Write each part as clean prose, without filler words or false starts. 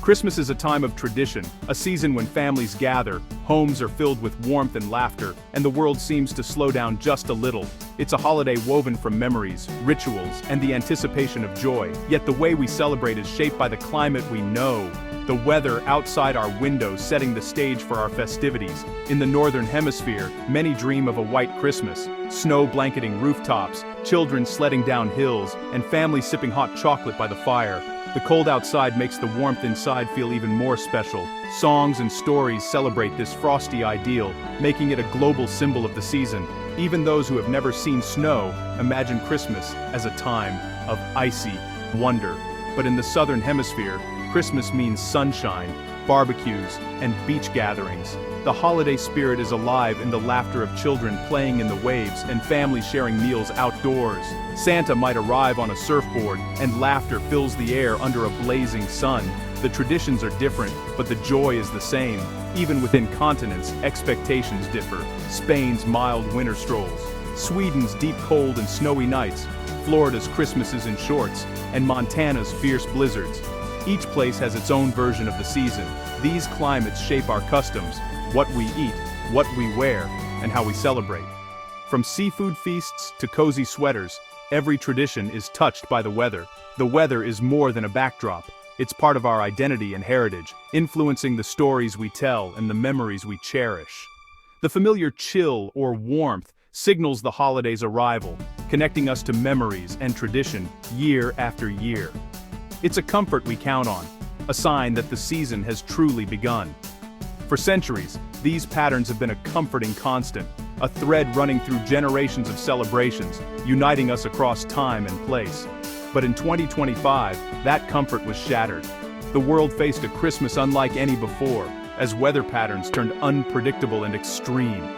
Christmas is a time of tradition, a season when families gather, homes are filled with warmth and laughter, and the world seems to slow down just a little. It's a holiday woven from memories, rituals, and the anticipation of joy. Yet the way we celebrate is shaped by the climate we know. The weather outside our windows setting the stage for our festivities. In the northern hemisphere, many dream of a white Christmas, snow blanketing rooftops, children sledding down hills, and families sipping hot chocolate by the fire. The cold outside makes the warmth inside feel even more special. Songs and stories celebrate this frosty ideal, making it a global symbol of the season. Even those who have never seen snow imagine Christmas as a time of icy wonder. But in the southern hemisphere, Christmas means sunshine, barbecues, and beach gatherings. The holiday spirit is alive in the laughter of children playing in the waves and families sharing meals outdoors. Santa might arrive on a surfboard, and laughter fills the air under a blazing sun. The traditions are different, but the joy is the same. Even within continents, expectations differ. Spain's mild winter strolls, Sweden's deep cold and snowy nights, Florida's Christmases in shorts, and Montana's fierce blizzards. Each place has its own version of the season. These climates shape our customs, what we eat, what we wear, and how we celebrate. From seafood feasts to cozy sweaters, every tradition is touched by the weather. The weather is more than a backdrop. It's part of our identity and heritage, influencing the stories we tell and the memories we cherish. The familiar chill or warmth signals the holiday's arrival, connecting us to memories and tradition year after year. It's a comfort we count on, a sign that the season has truly begun. For centuries, these patterns have been a comforting constant, a thread running through generations of celebrations, uniting us across time and place. But in 2025, that comfort was shattered. The world faced a Christmas unlike any before, as weather patterns turned unpredictable and extreme.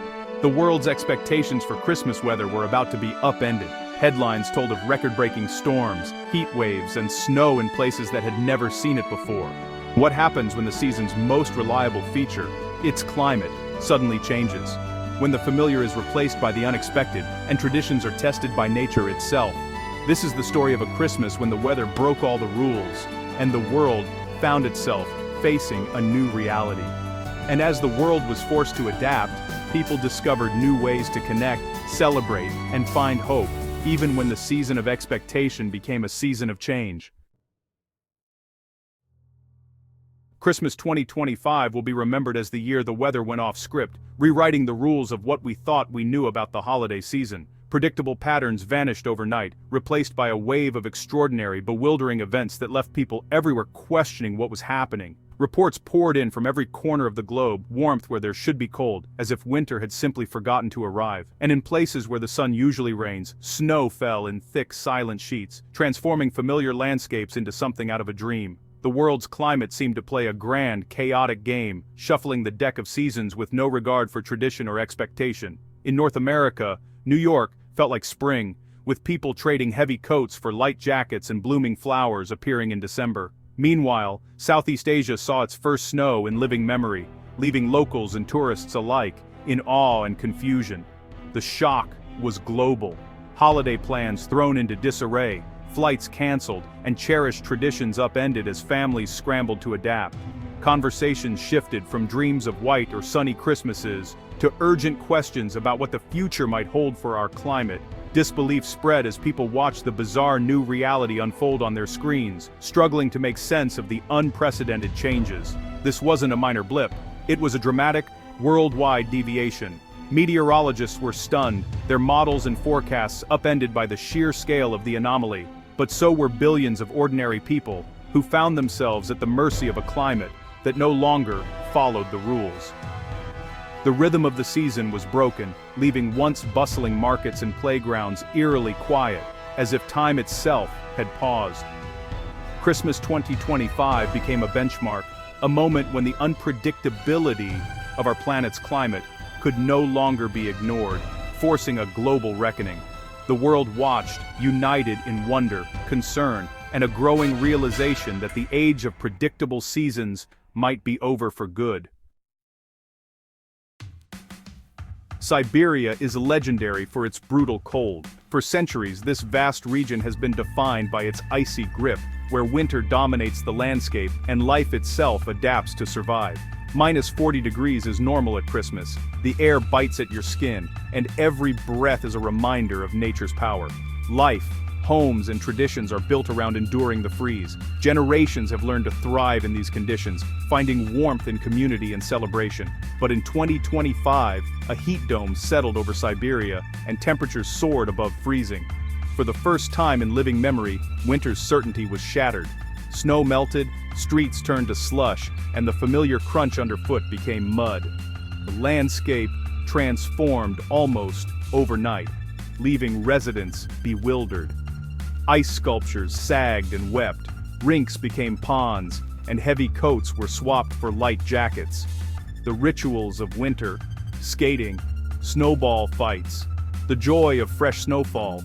The world's expectations for Christmas weather were about to be upended. Headlines told of record-breaking storms, heat waves, and snow in places that had never seen it before. What happens when the season's most reliable feature, its climate, suddenly changes? When the familiar is replaced by the unexpected, and traditions are tested by nature itself. This is the story of a Christmas when the weather broke all the rules, and the world found itself facing a new reality. And as the world was forced to adapt, people discovered new ways to connect, celebrate, and find hope, even when the season of expectation became a season of change. Christmas 2025 will be remembered as the year the weather went off script, rewriting the rules of what we thought we knew about the holiday season. Predictable patterns vanished overnight, replaced by a wave of extraordinary, bewildering events that left people everywhere questioning what was happening. Reports poured in from every corner of the globe, warmth where there should be cold, as if winter had simply forgotten to arrive. And in places where the sun usually reigns, snow fell in thick, silent sheets, transforming familiar landscapes into something out of a dream. The world's climate seemed to play a grand, chaotic game, shuffling the deck of seasons with no regard for tradition or expectation. In North America, New York felt like spring, with people trading heavy coats for light jackets and blooming flowers appearing in December. Meanwhile, Southeast Asia saw its first snow in living memory, leaving locals and tourists alike in awe and confusion. The shock was global. Holiday plans thrown into disarray, flights canceled, and cherished traditions upended as families scrambled to adapt. Conversations shifted from dreams of white or sunny Christmases to urgent questions about what the future might hold for our climate. Disbelief spread as people watched the bizarre new reality unfold on their screens, struggling to make sense of the unprecedented changes. This wasn't a minor blip. It was a dramatic, worldwide deviation. Meteorologists were stunned, their models and forecasts upended by the sheer scale of the anomaly. But so were billions of ordinary people, who found themselves at the mercy of a climate that no longer followed the rules. The rhythm of the season was broken, leaving once bustling markets and playgrounds eerily quiet, as if time itself had paused. Christmas 2025 became a benchmark, a moment when the unpredictability of our planet's climate could no longer be ignored, forcing a global reckoning. The world watched, united in wonder, concern, and a growing realization that the age of predictable seasons might be over for good. Siberia is legendary for its brutal cold. For centuries, this vast region has been defined by its icy grip, where winter dominates the landscape and life itself adapts to survive. Minus 40 degrees is normal at Christmas. The air bites at your skin, and every breath is a reminder of nature's power. Life, homes, and traditions are built around enduring the freeze. Generations have learned to thrive in these conditions, finding warmth in community and celebration. But in 2025, a heat dome settled over Siberia, and temperatures soared above freezing. For the first time in living memory, winter's certainty was shattered. Snow melted, streets turned to slush, and the familiar crunch underfoot became mud. The landscape transformed almost overnight, leaving residents bewildered. Ice sculptures sagged and wept, rinks became ponds, and heavy coats were swapped for light jackets. The rituals of winter, skating, snowball fights, the joy of fresh snowfall,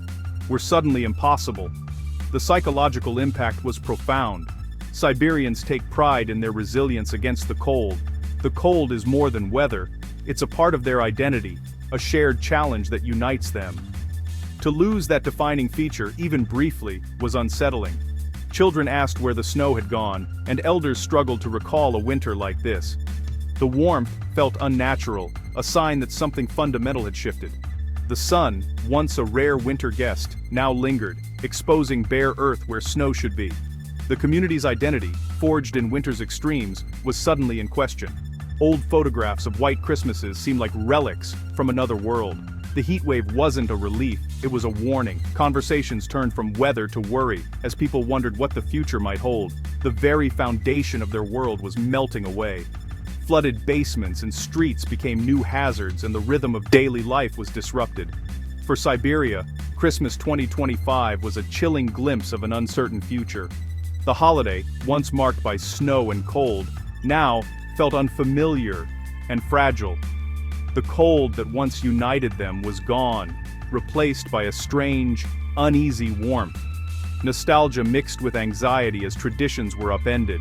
were suddenly impossible. The psychological impact was profound. Siberians take pride in their resilience against the cold. The cold is more than weather, it's a part of their identity, a shared challenge that unites them. To lose that defining feature, even briefly, was unsettling. Children asked where the snow had gone, and elders struggled to recall a winter like this. The warmth felt unnatural, a sign that something fundamental had shifted. The sun, once a rare winter guest, now lingered, exposing bare earth where snow should be. The community's identity, forged in winter's extremes, was suddenly in question. Old photographs of white Christmases seemed like relics from another world. The heatwave wasn't a relief, it was a warning. Conversations turned from weather to worry, as people wondered what the future might hold. The very foundation of their world was melting away. Flooded basements and streets became new hazards, and the rhythm of daily life was disrupted. For Siberia, Christmas 2025 was a chilling glimpse of an uncertain future. The holiday, once marked by snow and cold, now felt unfamiliar and fragile. The cold that once united them was gone, replaced by a strange, uneasy warmth. Nostalgia mixed with anxiety as traditions were upended.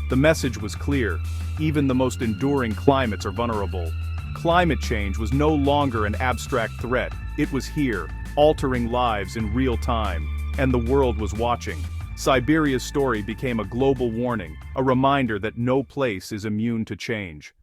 The message was clear: even the most enduring climates are vulnerable. Climate change was no longer an abstract threat, it was here, altering lives in real time, and the world was watching. Siberia's story became a global warning, a reminder that no place is immune to change.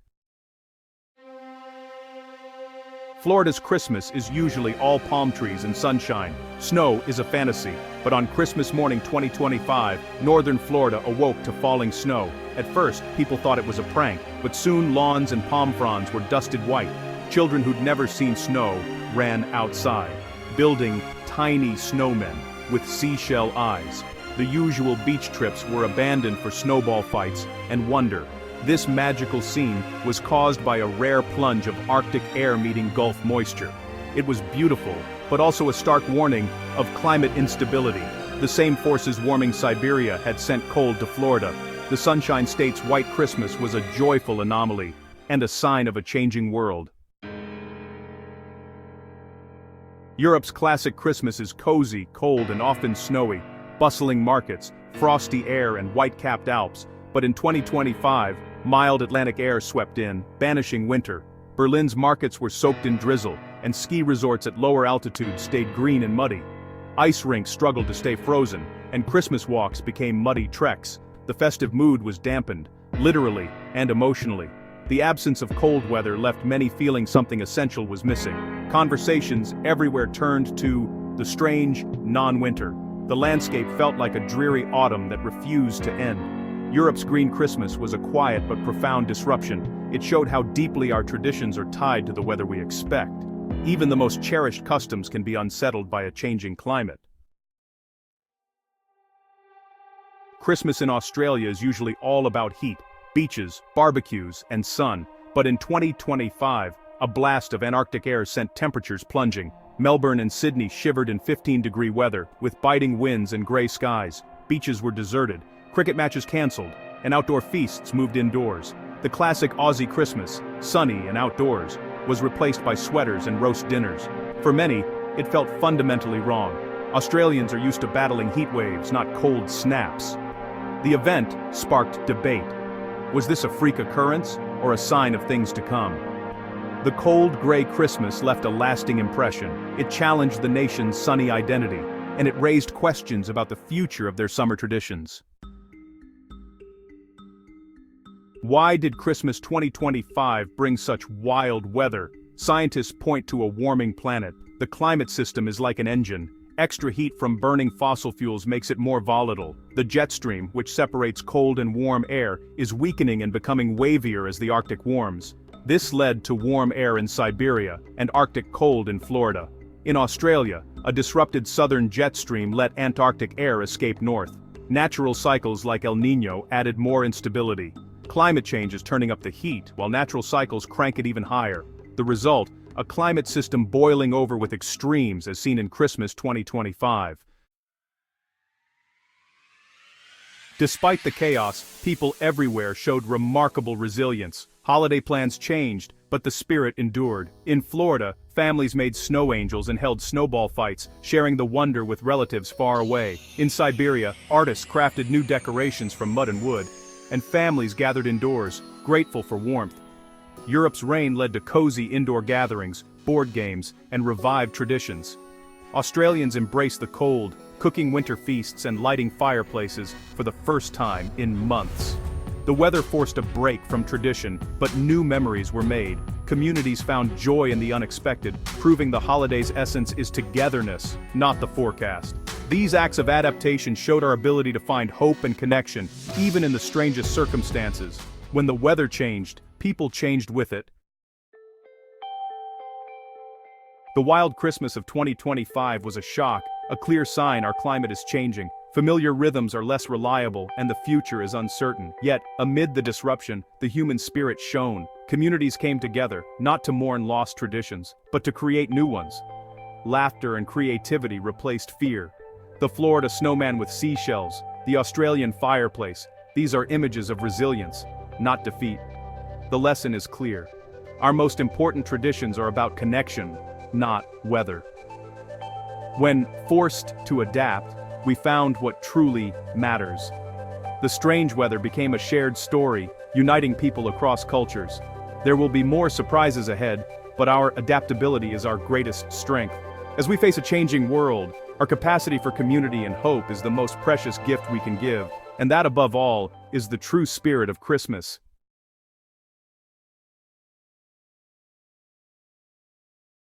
Florida's Christmas is usually all palm trees and sunshine. Snow is a fantasy, but on Christmas morning 2025, northern Florida awoke to falling snow. At first, people thought it was a prank, but soon lawns and palm fronds were dusted white. Children who'd never seen snow ran outside, building tiny snowmen with seashell eyes. The usual beach trips were abandoned for snowball fights and wonder. This magical scene was caused by a rare plunge of Arctic air meeting Gulf moisture. It was beautiful, but also a stark warning of climate instability. The same forces warming Siberia had sent cold to Florida. The Sunshine State's White Christmas was a joyful anomaly, and a sign of a changing world. Europe's classic Christmas is cozy, cold, and often snowy. Bustling markets, frosty air, and white-capped Alps. But in 2025, mild Atlantic air swept in, banishing winter. Berlin's markets were soaked in drizzle, and ski resorts at lower altitudes stayed green and muddy. Ice rinks struggled to stay frozen, and Christmas walks became muddy treks. The festive mood was dampened, literally and emotionally. The absence of cold weather left many feeling something essential was missing. Conversations everywhere turned to the strange, non-winter. The landscape felt like a dreary autumn that refused to end. Europe's Green Christmas was a quiet but profound disruption. It showed how deeply our traditions are tied to the weather we expect. Even the most cherished customs can be unsettled by a changing climate. Christmas in Australia is usually all about heat, beaches, barbecues, and sun. But in 2025, a blast of Antarctic air sent temperatures plunging. Melbourne and Sydney shivered in 15-degree weather, with biting winds and gray skies. Beaches were deserted, cricket matches cancelled, and outdoor feasts moved indoors. The classic Aussie Christmas, sunny and outdoors, was replaced by sweaters and roast dinners. For many, it felt fundamentally wrong. Australians are used to battling heat waves, not cold snaps. The event sparked debate. Was this a freak occurrence, or a sign of things to come? The cold, gray Christmas left a lasting impression. It challenged the nation's sunny identity, and it raised questions about the future of their summer traditions. Why did Christmas 2025 bring such wild weather? Scientists point to a warming planet. The climate system is like an engine. Extra heat from burning fossil fuels makes it more volatile. The jet stream, which separates cold and warm air, is weakening and becoming wavier as the Arctic warms. This led to warm air in Siberia and Arctic cold in Florida. In Australia, a disrupted southern jet stream let Antarctic air escape north. Natural cycles like El Niño added more instability. Climate change is turning up the heat, while natural cycles crank it even higher. The result, a climate system boiling over with extremes as seen in Christmas 2025. Despite the chaos, people everywhere showed remarkable resilience. Holiday plans changed, but the spirit endured. In Florida, families made snow angels and held snowball fights, sharing the wonder with relatives far away. In Siberia, artists crafted new decorations from mud and wood, and families gathered indoors, grateful for warmth. Europe's rain led to cozy indoor gatherings, board games, and revived traditions. Australians embraced the cold, cooking winter feasts and lighting fireplaces for the first time in months. The weather forced a break from tradition, but new memories were made. Communities found joy in the unexpected, proving the holiday's essence is togetherness, not the forecast. These acts of adaptation showed our ability to find hope and connection, even in the strangest circumstances. When the weather changed, people changed with it. The wild Christmas of 2025 was a shock, a clear sign our climate is changing. Familiar rhythms are less reliable, and the future is uncertain. Yet, amid the disruption, the human spirit shone. Communities came together, not to mourn lost traditions, but to create new ones. Laughter and creativity replaced fear. The Florida snowman with seashells, the Australian fireplace, these are images of resilience, not defeat. The lesson is clear. Our most important traditions are about connection, not weather. When forced to adapt, we found what truly matters. The strange weather became a shared story, uniting people across cultures. There will be more surprises ahead, but our adaptability is our greatest strength. As we face a changing world, our capacity for community and hope is the most precious gift we can give, and that above all, is the true spirit of Christmas.